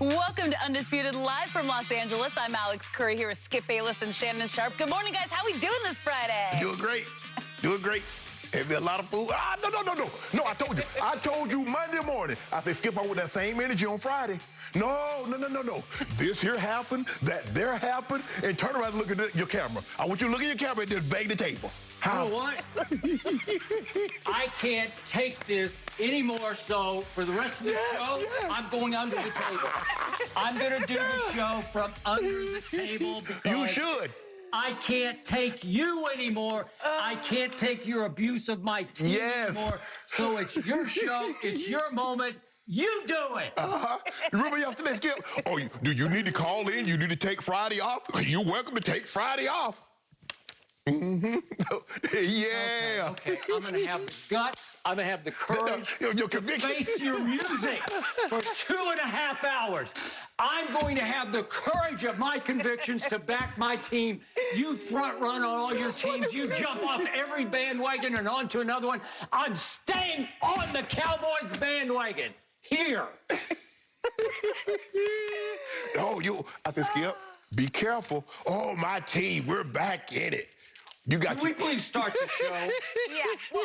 Welcome to Undisputed Live from Los Angeles. I'm Alex Curry here with Skip Bayless and Shannon Sharp. Good morning, guys. How are we doing this Friday? Doing great. Doing great. Have a lot of food. No, I told you. I told you Monday morning. I said, Skip, I want that same energy on Friday. No. This here happened, that there happened, and turn around and look at your camera. I want you to look at your camera and just bang the table. How? You know what? I can't take this anymore, so for the rest of the show, I'm going under the table. I'm going to do the show from under the table because You should. I can't take you anymore. I can't take your abuse of my team anymore. So it's your show. It's your moment. You do it. Remember yesterday, Skip? Oh, do you need to call in? You need to take Friday off? You're welcome to take Friday off. Yeah. Okay. I'm going to have the guts. I'm going to have the courage Your to conviction. face your music for 2.5 hours. I'm going to have the courage of my convictions to back my team. You front run on all your teams. You jump off every bandwagon and onto another one. I'm staying on the Cowboys bandwagon here. I said, Skip, be careful. Oh, my team, we're back in it. Can we please start the show? Yeah, we'll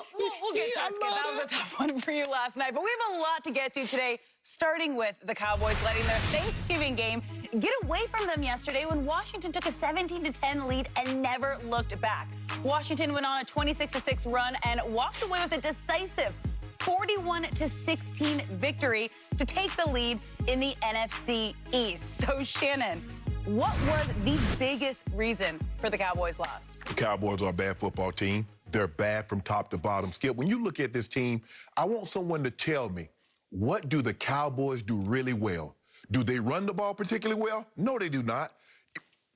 get to that, Skip. That was a tough one for you last night. But we have a lot to get to today, starting with the Cowboys letting their Thanksgiving game get away from them yesterday when Washington took a 17-10 lead and never looked back. Washington went on a 26-6 run and walked away with a decisive 41-16 victory to take the lead in the NFC East. So, Shannon, what was the biggest reason for the Cowboys' loss? The Cowboys are a bad football team. They're bad from top to bottom. Skip, when you look at this team, I want someone to tell me, what do the Cowboys do really well? Do they run the ball particularly well? No, they do not.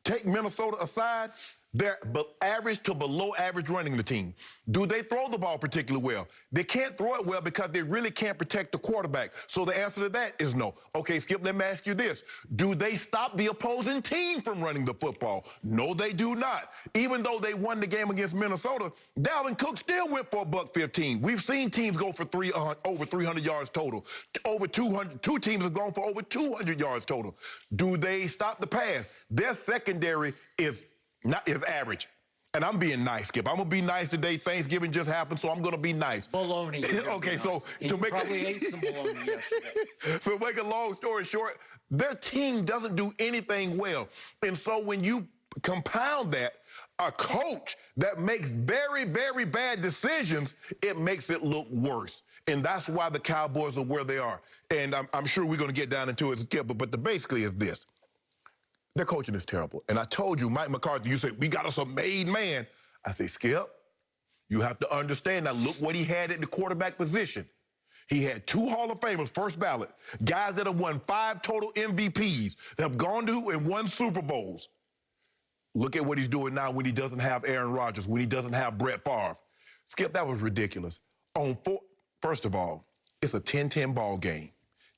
Take Minnesota aside, they're average to below average running the team. Do they throw the ball particularly well? They can't throw it well because they really can't protect the quarterback. So the answer to that is no. Okay, Skip, let me ask you this. Do they stop the opposing team from running the football? No, they do not. Even though they won the game against Minnesota, Dalvin Cook still went for $115. We've seen teams go for over 300 yards total. Over 200. Two teams have gone for over 200 yards total. Do they stop the pass? Their secondary is average. And I'm being nice, Skip. I'm going to be nice today. Thanksgiving just happened, so I'm going to be nice. Bologna. Okay, nice. So and to you make probably ate some bologna yesterday. So make a long story short, their team doesn't do anything well. And so when you compound that, a coach that makes very, very bad decisions, it makes it look worse. And that's why the Cowboys are where they are. And I'm sure we're going to get down into it, Skip, but basically is this. Their coaching is terrible. And I told you, Mike McCarthy, you said, we got us a made man. I say, Skip, you have to understand. Now, look what he had at the quarterback position. He had 2 Hall of Famers, first ballot, guys that have won 5 total MVPs, that have gone to and won Super Bowls. Look at what he's doing now when he doesn't have Aaron Rodgers, when he doesn't have Brett Favre. Skip, that was ridiculous. First of all, it's a 10-10 ball game.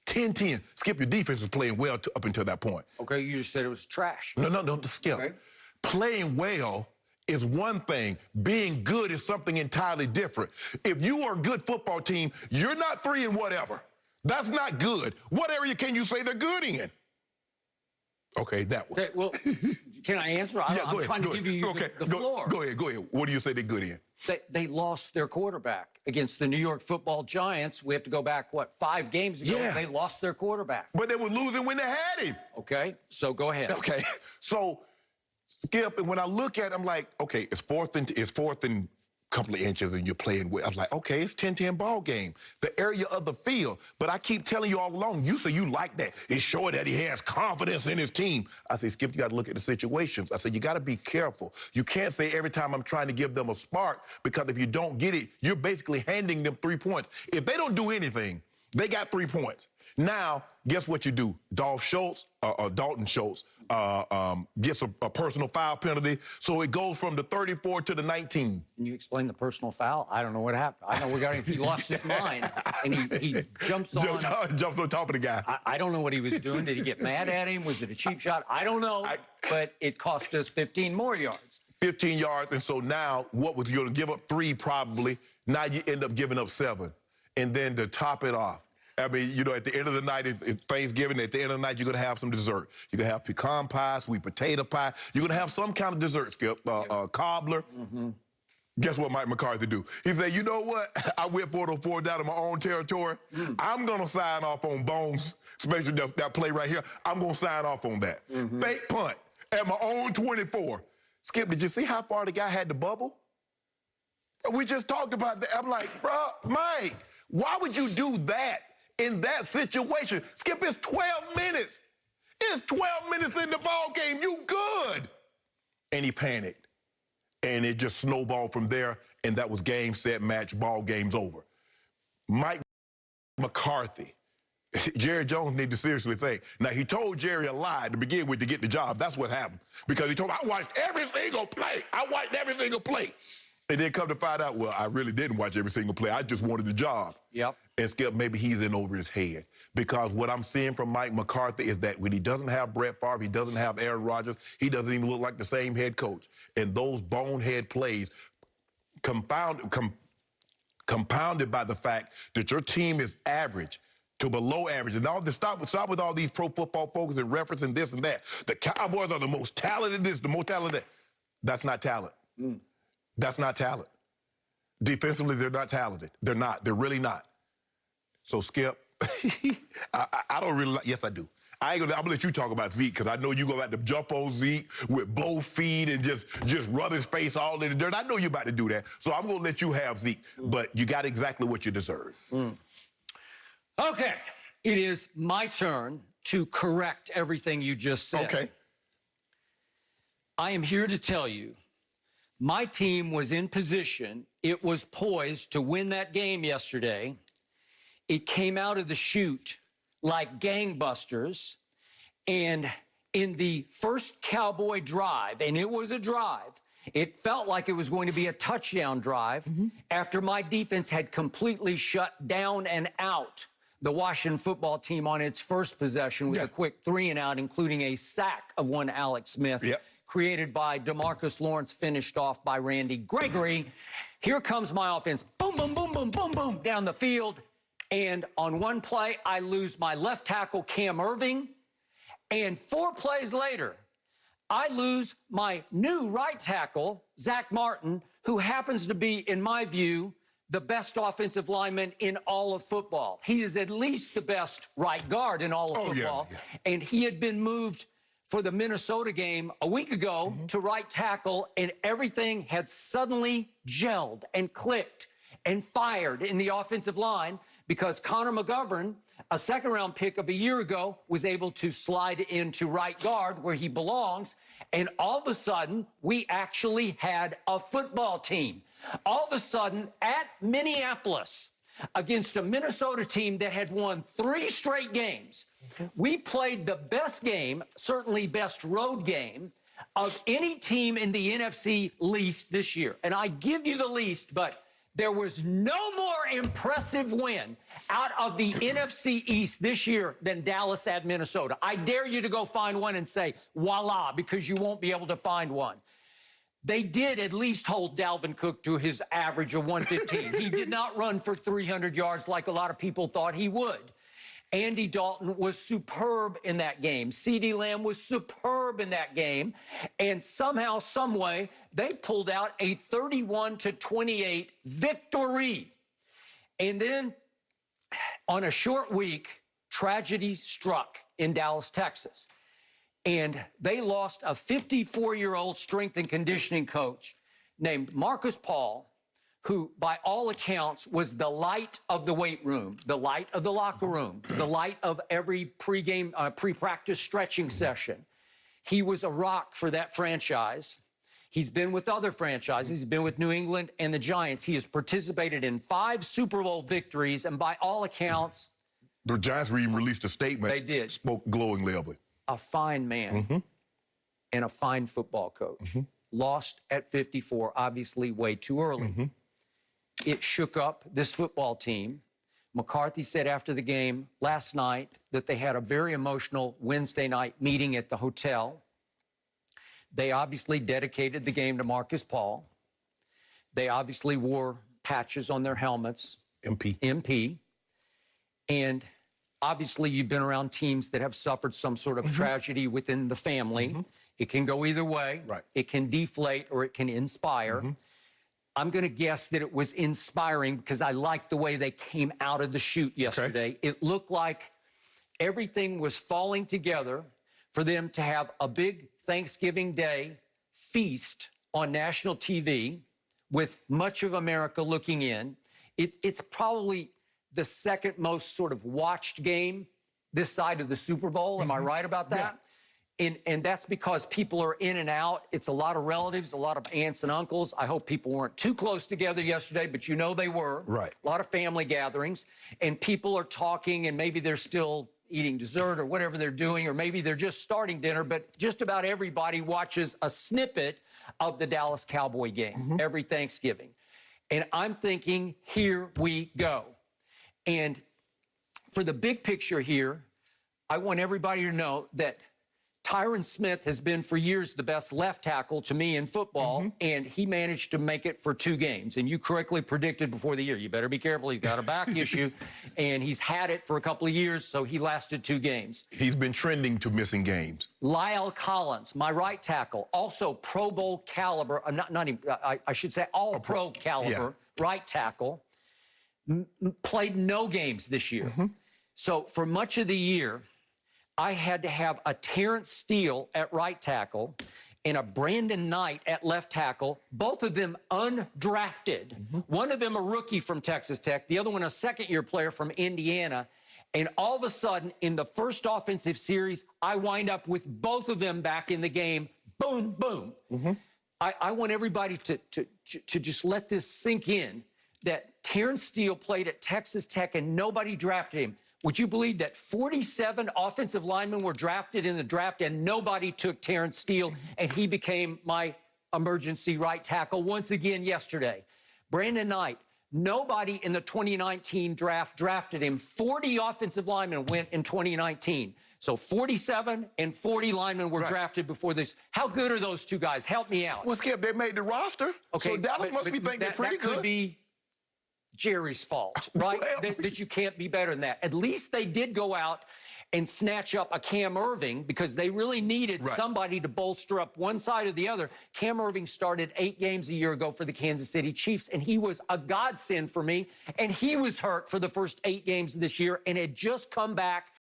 10-10. Skip, your defense was playing well up until that point. Okay, you just said it was trash. No, Skip. Okay. Playing well is one thing. Being good is something entirely different. If you are a good football team, you're not 3 and whatever. That's not good. What area can you say they're good in? Okay, that one. Okay, well, can I answer? I'm trying to give you the floor. Go ahead. What do you say they're good in? They lost their quarterback against the New York Football Giants. We have to go back, 5 games ago? Yeah. They lost their quarterback. But they were losing when they had him. Okay, so go ahead. Okay, so, Skip, and when I look at it, I'm like, okay, it's fourth and couple of inches and you're playing with. I was like, okay, it's 10-10 ball game. The area of the field. But I keep telling you all along, you say you like that. It's showing that he has confidence in his team. I say, Skip, you got to look at the situations. I said, you got to be careful. You can't say every time I'm trying to give them a spark, because if you don't get it, you're basically handing them 3 points. If they don't do anything, they got 3 points. Now, guess what you do? Dalton Schultz gets a personal foul penalty, so it goes from the 34 to the 19. Can you explain the personal foul? I don't know what happened. I know he lost his mind, and he jumps on top of the guy. I don't know what he was doing. Did he get mad at him? Was it a cheap shot? I don't know, but it cost us 15 more yards. 15 yards, and so now what was you going to give up 3 probably? Now you end up giving up 7. And then to top it off, I mean, you know, at the end of the night, it's Thanksgiving. At the end of the night, you're going to have some dessert. You're going to have pecan pie, sweet potato pie. You're going to have some kind of dessert, Skip, cobbler. Guess what Mike McCarthy do? He said, you know what? I went 4-4 down in my own territory. I'm going to sign off on Bones, especially that play right here. I'm going to sign off on that. Fake punt at my own 24. Skip, did you see how far the guy had to bubble? We just talked about that. I'm like, bro, Mike, why would you do that in that situation? Skip, it's 12 minutes. It's 12 minutes in the ball game. You good. And he panicked. And it just snowballed from there, and that was game, set, match, ball, game's over. Mike McCarthy, Jerry Jones need to seriously think. Now, he told Jerry a lie to begin with to get the job. That's what happened. Because he told him, I watched every single play. I watched every single play. And then come to find out, well, I really didn't watch every single play. I just wanted the job. Yep. And Skip, maybe he's in over his head. Because what I'm seeing from Mike McCarthy is that when he doesn't have Brett Favre, he doesn't have Aaron Rodgers, he doesn't even look like the same head coach. And those bonehead plays compounded by the fact that your team is average to below average. And all this, stop with all these pro football focus and referencing this and that. The Cowboys are the most talented this, the most talented that. That's not talent. That's not talent. Defensively, they're not talented. They're not. They're really not. So, Skip, I don't really like, yes, I do. I'm gonna let you talk about Zeke, because I know you're going to have to jump on Zeke with both feet and just rub his face all in the dirt. I know you're about to do that. So I'm going to let you have Zeke, but you got exactly what you deserve. Okay, it is my turn to correct everything you just said. Okay. I am here to tell you, my team was in position. It was poised to win that game yesterday. It came out of the chute like gangbusters. And in the first Cowboy drive, and it was a drive, it felt like it was going to be a touchdown drive after my defense had completely shut down and out the Washington football team on its first possession with a quick 3-and-out, including a sack of one Alex Smith. Created by DeMarcus Lawrence, finished off by Randy Gregory. Here comes my offense. Boom, boom, boom, boom, boom, boom, down the field. And on one play, I lose my left tackle, Cam Irving. And 4 plays later, I lose my new right tackle, Zach Martin, who happens to be, in my view, the best offensive lineman in all of football. He is at least the best right guard in all of football. And he had been moved for the Minnesota game a week ago to right tackle, and everything had suddenly gelled and clicked and fired in the offensive line because Connor McGovern, a second-round pick of a year ago, was able to slide into right guard where he belongs, and all of a sudden, we actually had a football team. All of a sudden, at Minneapolis, against a Minnesota team that had won 3 straight games, we played the best game, certainly best road game, of any team in the NFC least this year. And I give you the least, but there was no more impressive win out of the NFC East this year than Dallas at Minnesota. I dare you to go find one and say, voila, because you won't be able to find one. They did at least hold Dalvin Cook to his average of 115. He did not run for 300 yards like a lot of people thought he would. Andy Dalton was superb in that game. CeeDee Lamb was superb in that game. And somehow, someway, they pulled out a 31-28 victory. And then, on a short week, tragedy struck in Dallas, Texas. And they lost a 54-year-old strength and conditioning coach named Marcus Paul, who, by all accounts, was the light of the weight room, the light of the locker room, the light of every pre-game, pre-practice stretching session. He was a rock for that franchise. He's been with other franchises. He's been with New England and the Giants. He has participated in 5 Super Bowl victories, and by all accounts... The Giants even released a statement. They did. Spoke glowingly of it. A fine man and a fine football coach. Lost at 54, obviously way too early. It shook up this football team. McCarthy said after the game last night that they had a very emotional Wednesday night meeting at the hotel. They obviously dedicated the game to Marcus Paul. They obviously wore patches on their helmets. MP. And obviously, you've been around teams that have suffered some sort of tragedy within the family. It can go either way. Right. It can deflate or it can inspire. I'm going to guess that it was inspiring because I liked the way they came out of the chute yesterday. It looked like everything was falling together for them to have a big Thanksgiving Day feast on national TV with much of America looking in. It's probably the second most sort of watched game this side of the Super Bowl. Am I right about that? And that's because people are in and out. It's a lot of relatives, a lot of aunts and uncles. I hope people weren't too close together yesterday, but you know they were. Right. A lot of family gatherings. And people are talking, and maybe they're still eating dessert or whatever they're doing, or maybe they're just starting dinner, but just about everybody watches a snippet of the Dallas Cowboy game every Thanksgiving. And I'm thinking, here we go. And for the big picture here, I want everybody to know that Tyron Smith has been for years the best left tackle to me in football, and he managed to make it for 2 games. And you correctly predicted before the year, you better be careful, he's got a back issue, and he's had it for a couple of years, so he lasted 2 games. He's been trending to missing games. Lyle Collins, my right tackle, also Pro Bowl caliber, I should say all-pro caliber right tackle, played no games this year. So for much of the year, I had to have a Terrence Steele at right tackle and a Brandon Knight at left tackle, both of them undrafted. One of them a rookie from Texas Tech, the other one a second-year player from Indiana. And all of a sudden, in the first offensive series, I wind up with both of them back in the game. Boom, boom. I want everybody to just let this sink in, that Terrence Steele played at Texas Tech and nobody drafted him. Would you believe that 47 offensive linemen were drafted in the draft and nobody took Terrence Steele, and he became my emergency right tackle once again yesterday? Brandon Knight, nobody in the 2019 draft drafted him. 40 offensive linemen went in 2019. So 47 and 40 linemen were drafted before this. How good are those 2 guys? Help me out. Well, Skip, they made the roster. Okay, So Dallas must be thinking pretty that could good. be Jerry's fault, right? that you can't be better than that. At least they did go out and snatch up a Cam Irving because they really needed somebody to bolster up one side or the other. Cam Irving started 8 games a year ago for the Kansas City Chiefs, and he was a godsend for me. And he was hurt for the first 8 games of this year and had just come back